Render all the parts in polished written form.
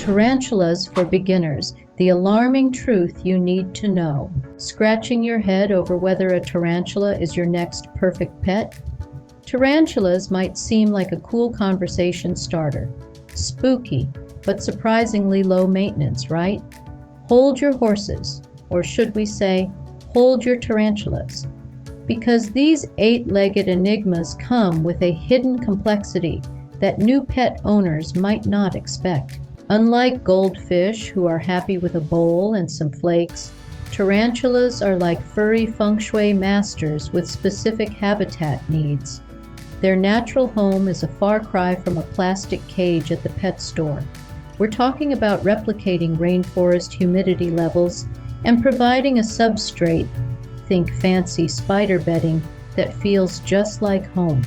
Tarantulas for beginners, the alarming truth you need to know. Scratching your head over whether a tarantula is your next perfect pet? Tarantulas might seem like a cool conversation starter. Spooky, but surprisingly low maintenance, right? Hold your horses, or should we say, hold your tarantulas. Because these eight-legged enigmas come with a hidden complexity that new pet owners might not expect. Unlike goldfish, who are happy with a bowl and some flakes, tarantulas are like furry feng shui masters with specific habitat needs. Their natural home is a far cry from a plastic cage at the pet store. We're talking about replicating rainforest humidity levels and providing a substrate, think fancy spider bedding, that feels just like home.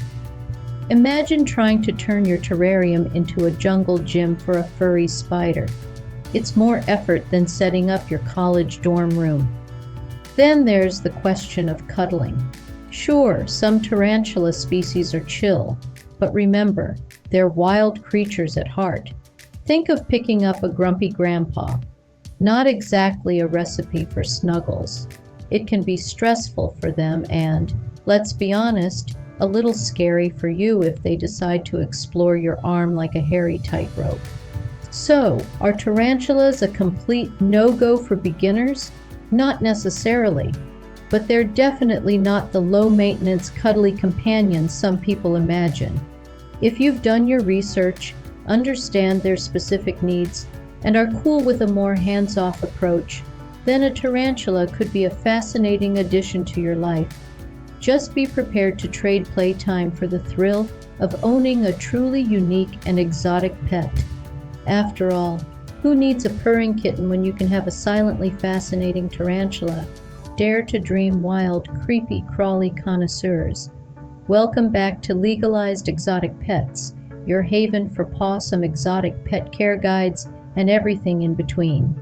Imagine trying to turn your terrarium into a jungle gym for a furry spider. It's more effort than setting up your college dorm room. Then there's the question of cuddling. Sure, some tarantula species are chill, but remember, they're wild creatures at heart. Think of picking up a grumpy grandpa. Not exactly a recipe for snuggles. It can be stressful for them and, let's be honest, a little scary for you if they decide to explore your arm like a hairy tightrope. So, are tarantulas a complete no-go for beginners? Not necessarily, but they're definitely not the low-maintenance, cuddly companions some people imagine. If you've done your research, understand their specific needs, and are cool with a more hands-off approach, then a tarantula could be a fascinating addition to your life. Just be prepared to trade playtime for the thrill of owning a truly unique and exotic pet. After all, who needs a purring kitten when you can have a silently fascinating tarantula? Dare to dream wild, creepy, crawly connoisseurs. Welcome back to Legalized Exotic Pets, your haven for pawsome exotic pet care guides and everything in between.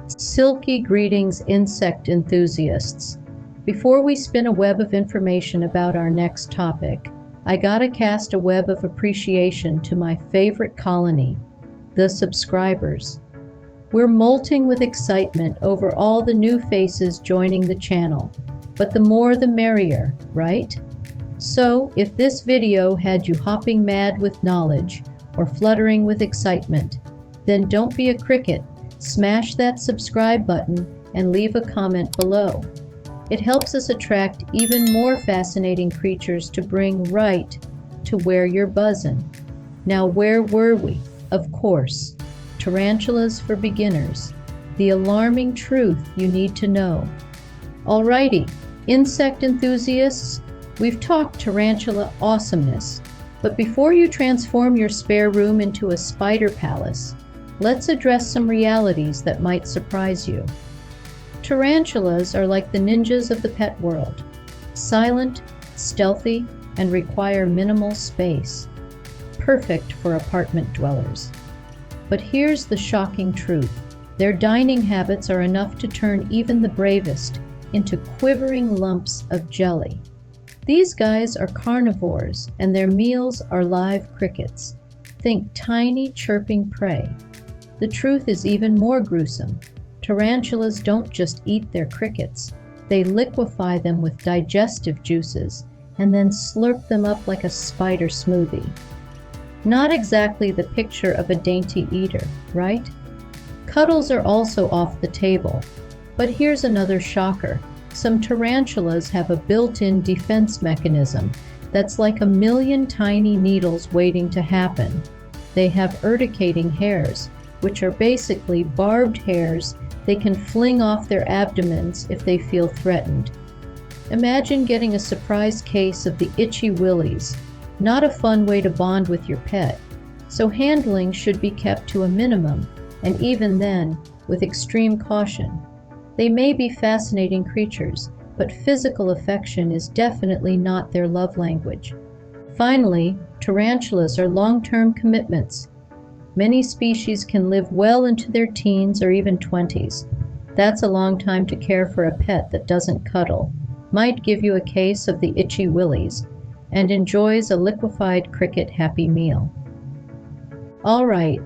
Silky greetings, insect enthusiasts. Before we spin a web of information about our next topic, I gotta cast a web of appreciation to my favorite colony, the subscribers. We're molting with excitement over all the new faces joining the channel, but the more the merrier, right? So, if this video had you hopping mad with knowledge or fluttering with excitement, then don't be a cricket, smash that subscribe button and leave a comment below. It helps us attract even more fascinating creatures to bring right to where you're buzzing. Now, where were we? Of course, tarantulas for beginners, the alarming truth you need to know. Alrighty, insect enthusiasts, we've talked tarantula awesomeness, but before you transform your spare room into a spider palace, let's address some realities that might surprise you. Tarantulas are like the ninjas of the pet world, silent, stealthy, and require minimal space. Perfect for apartment dwellers. But here's the shocking truth. Their dining habits are enough to turn even the bravest into quivering lumps of jelly. These guys are carnivores, and their meals are live crickets. Think tiny, chirping prey. The truth is even more gruesome. Tarantulas don't just eat their crickets. They liquefy them with digestive juices and then slurp them up like a spider smoothie. Not exactly the picture of a dainty eater, right? Cuddles are also off the table. But here's another shocker. Some tarantulas have a built-in defense mechanism that's like a million tiny needles waiting to happen. They have urticating hairs, which are basically barbed hairs they can fling off their abdomens if they feel threatened. Imagine getting a surprise case of the itchy willies. Not a fun way to bond with your pet, so handling should be kept to a minimum, and even then, with extreme caution. They may be fascinating creatures, but physical affection is definitely not their love language. Finally, tarantulas are long-term commitments. Many species can live well into their teens or even 20s. That's a long time to care for a pet that doesn't cuddle, might give you a case of the itchy willies, and enjoys a liquefied cricket happy meal. All right,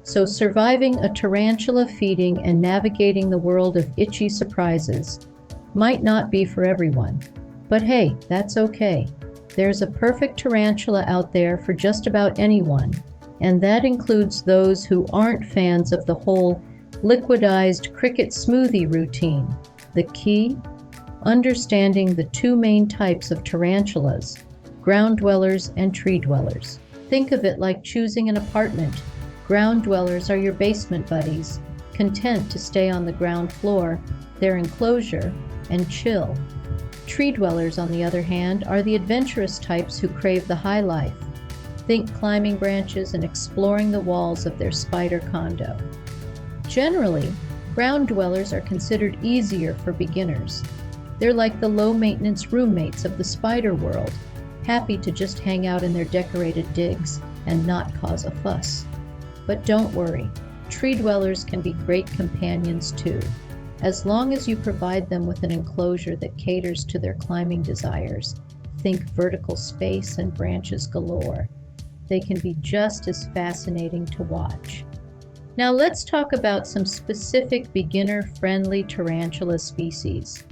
So surviving a tarantula feeding and navigating the world of itchy surprises might not be for everyone. But hey, that's okay. There's a perfect tarantula out there for just about anyone, and that includes those who aren't fans of the whole liquidized cricket smoothie routine. The key? Understanding the two main types of tarantulas, ground dwellers and tree dwellers. Think of it like choosing an apartment. Ground dwellers are your basement buddies, content to stay on the ground floor, their enclosure, and chill. Tree dwellers, on the other hand, are the adventurous types who crave the high life. Think climbing branches and exploring the walls of their spider condo. Generally, ground dwellers are considered easier for beginners. They're like the low-maintenance roommates of the spider world, happy to just hang out in their decorated digs and not cause a fuss. But don't worry, tree dwellers can be great companions too. As long as you provide them with an enclosure that caters to their climbing desires, think vertical space and branches galore, they can be just as fascinating to watch. Now let's talk about some specific beginner-friendly tarantula species.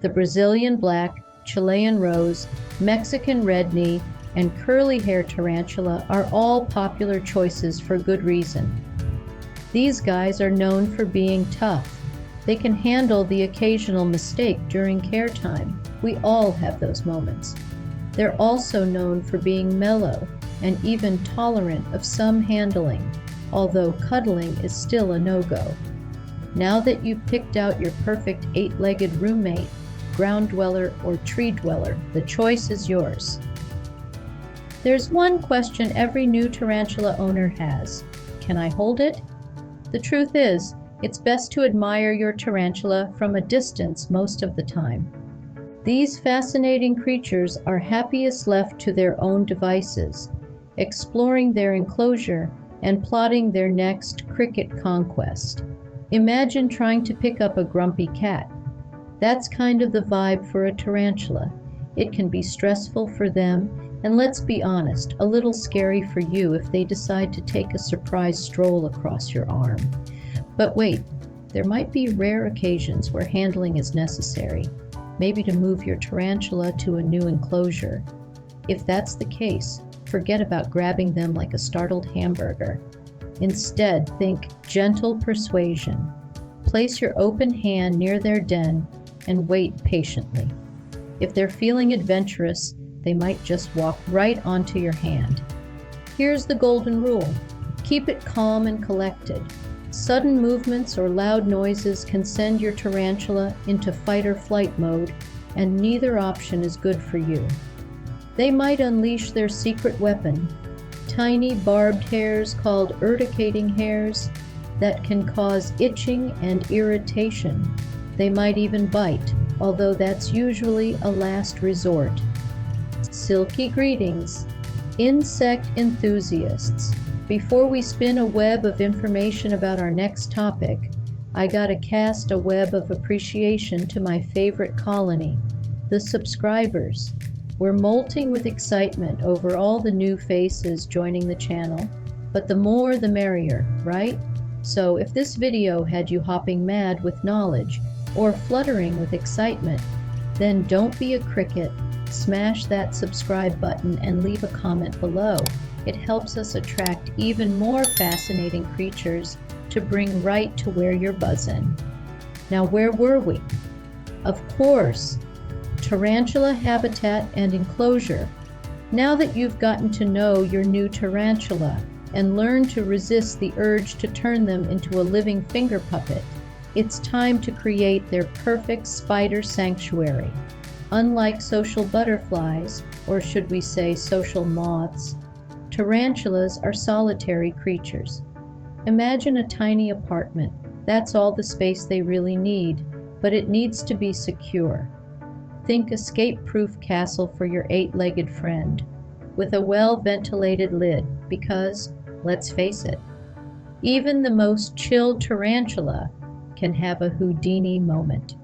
The Brazilian black, Chilean rose, Mexican red knee, and curly hair tarantula are all popular choices for good reason. These guys are known for being tough. They can handle the occasional mistake during care time. We all have those moments. They're also known for being mellow and even tolerant of some handling, although cuddling is still a no-go. Now that you've picked out your perfect eight-legged roommate, ground dweller or tree dweller, the choice is yours. There's one question every new tarantula owner has. Can I hold it? The truth is, it's best to admire your tarantula from a distance most of the time. These fascinating creatures are happiest left to their own devices, exploring their enclosure and plotting their next cricket conquest. Imagine trying to pick up a grumpy cat. That's kind of the vibe for a tarantula. It can be stressful for them, and let's be honest, a little scary for you if they decide to take a surprise stroll across your arm. But wait, there might be rare occasions where handling is necessary, maybe to move your tarantula to a new enclosure. If that's the case, forget about grabbing them like a startled hamburger. Instead, think gentle persuasion. Place your open hand near their den and wait patiently. If they're feeling adventurous, they might just walk right onto your hand. Here's the golden rule. Keep it calm and collected. Sudden movements or loud noises can send your tarantula into fight or flight mode, and neither option is good for you. They might unleash their secret weapon, tiny barbed hairs called urticating hairs that can cause itching and irritation. They might even bite, although that's usually a last resort. Silky greetings, insect enthusiasts. Before we spin a web of information about our next topic, I gotta cast a web of appreciation to my favorite colony, the subscribers. We're molting with excitement over all the new faces joining the channel, but the more the merrier, right? So if this video had you hopping mad with knowledge or fluttering with excitement, then don't be a cricket. Smash that subscribe button and leave a comment below. It helps us attract even more fascinating creatures to bring right to where you're buzzing. Now, where were we? Of course, tarantula habitat and enclosure. Now that you've gotten to know your new tarantula and learned to resist the urge to turn them into a living finger puppet, it's time to create their perfect spider sanctuary. Unlike social butterflies, or should we say social moths, tarantulas are solitary creatures. Imagine a tiny apartment. That's all the space they really need, but it needs to be secure. Think escape-proof castle for your eight-legged friend, with a well-ventilated lid, because, let's face it, even the most chilled tarantula can have a Houdini moment.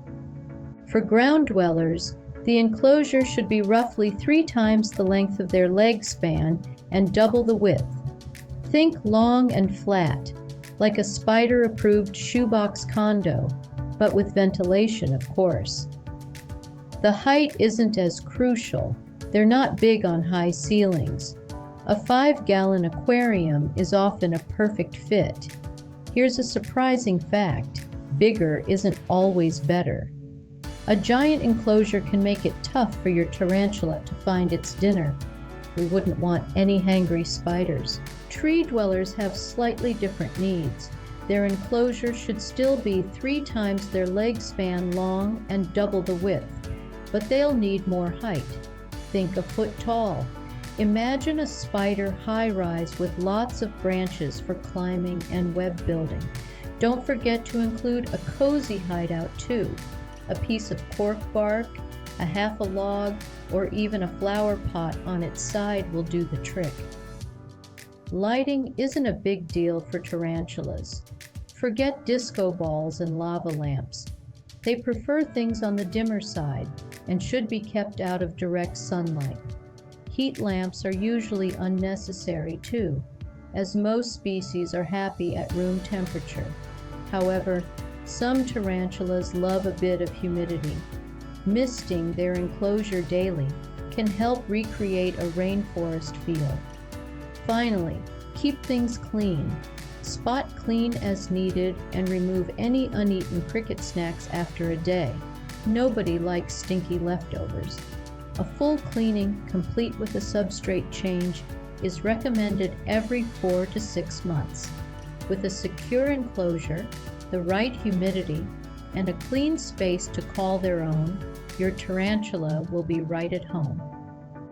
For ground dwellers, the enclosure should be roughly 3 times the length of their leg span and double the width. Think long and flat, like a spider-approved shoebox condo, but with ventilation, of course. The height isn't as crucial. They're not big on high ceilings. A 5-gallon aquarium is often a perfect fit. Here's a surprising fact: bigger isn't always better. A giant enclosure can make it tough for your tarantula to find its dinner. We wouldn't want any hangry spiders. Tree dwellers have slightly different needs. Their enclosure should still be 3 times their leg span long and double the width, but they'll need more height. Think a foot tall. Imagine a spider high-rise with lots of branches for climbing and web building. Don't forget to include a cozy hideout too. A piece of cork bark, a half a log, or even a flower pot on its side will do the trick. Lighting isn't a big deal for tarantulas. Forget disco balls and lava lamps. They prefer things on the dimmer side and should be kept out of direct sunlight. Heat lamps are usually unnecessary too, as most species are happy at room temperature. However, some tarantulas love a bit of humidity. Misting their enclosure daily can help recreate a rainforest feel. Finally, keep things clean. Spot clean as needed and remove any uneaten cricket snacks after a day. Nobody likes stinky leftovers. A full cleaning, complete with a substrate change, is recommended every 4 to 6 months. With a secure enclosure, the right humidity, and a clean space to call their own, your tarantula will be right at home.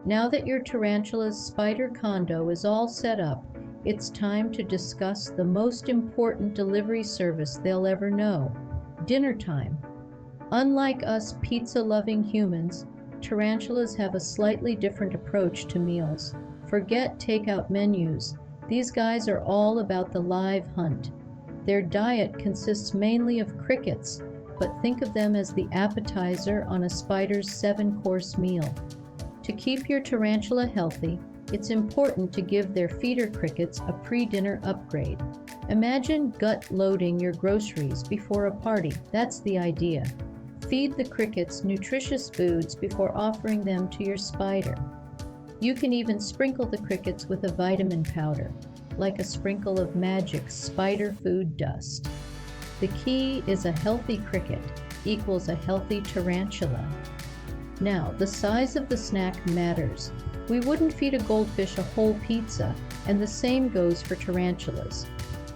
Now that your tarantula's spider condo is all set up, it's time to discuss the most important delivery service they'll ever know: dinner time. Unlike us pizza-loving humans, tarantulas have a slightly different approach to meals. Forget takeout menus. These guys are all about the live hunt. Their diet consists mainly of crickets, but think of them as the appetizer on a spider's 7-course meal. To keep your tarantula healthy, it's important to give their feeder crickets a pre-dinner upgrade. Imagine gut-loading your groceries before a party. That's the idea. Feed the crickets nutritious foods before offering them to your spider. You can even sprinkle the crickets with a vitamin powder, like a sprinkle of magic spider food dust. The key is a healthy cricket equals a healthy tarantula. Now, the size of the snack matters. We wouldn't feed a goldfish a whole pizza, and the same goes for tarantulas.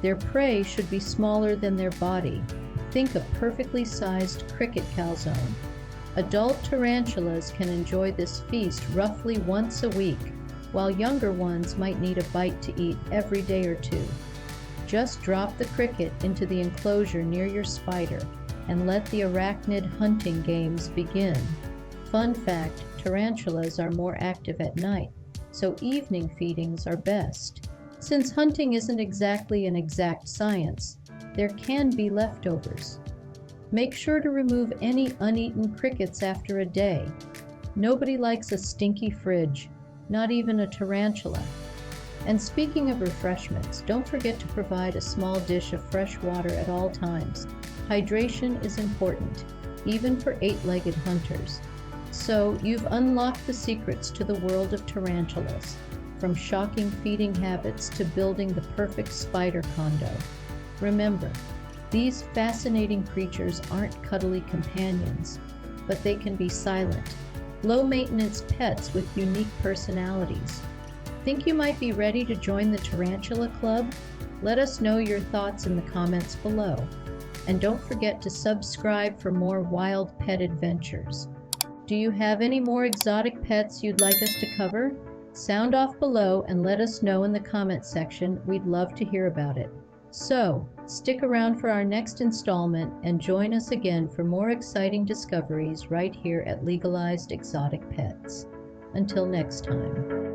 Their prey should be smaller than their body. Think a perfectly sized cricket calzone. Adult tarantulas can enjoy this feast roughly once a week, while younger ones might need a bite to eat every day or two. Just drop the cricket into the enclosure near your spider and let the arachnid hunting games begin. Fun fact, tarantulas are more active at night, so evening feedings are best. Since hunting isn't exactly an exact science, there can be leftovers. Make sure to remove any uneaten crickets after a day. Nobody likes a stinky fridge, not even a tarantula. And speaking of refreshments, don't forget to provide a small dish of fresh water at all times. Hydration is important, even for 8-legged hunters. So, you've unlocked the secrets to the world of tarantulas, from shocking feeding habits to building the perfect spider condo. Remember, these fascinating creatures aren't cuddly companions, but they can be silent, low-maintenance pets with unique personalities. Think you might be ready to join the Tarantula Club? Let us know your thoughts in the comments below. And don't forget to subscribe for more wild pet adventures. Do you have any more exotic pets you'd like us to cover? Sound off below and let us know in the comment section. We'd love to hear about it. So, stick around for our next installment and join us again for more exciting discoveries right here at Legalized Exotic Pets. Until next time.